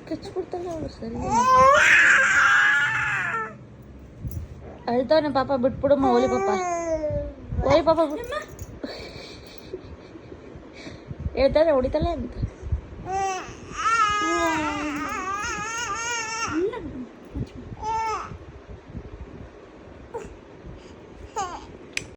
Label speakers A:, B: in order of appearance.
A: ಕಚ್ಬಿಡ್ತಾನೆ ಅವಳು ಸರಿ ಅಳ್ತಾವನೆ ಪಾಪ ಬಿಟ್ಬಿಡಮ್ಮ ಓಲಿ ಪಾಪ ಬಿಟ್ಟು ಹೇಳ್ತಾರೆ ಹೊಡಿತಾಳೆ ಅಂತ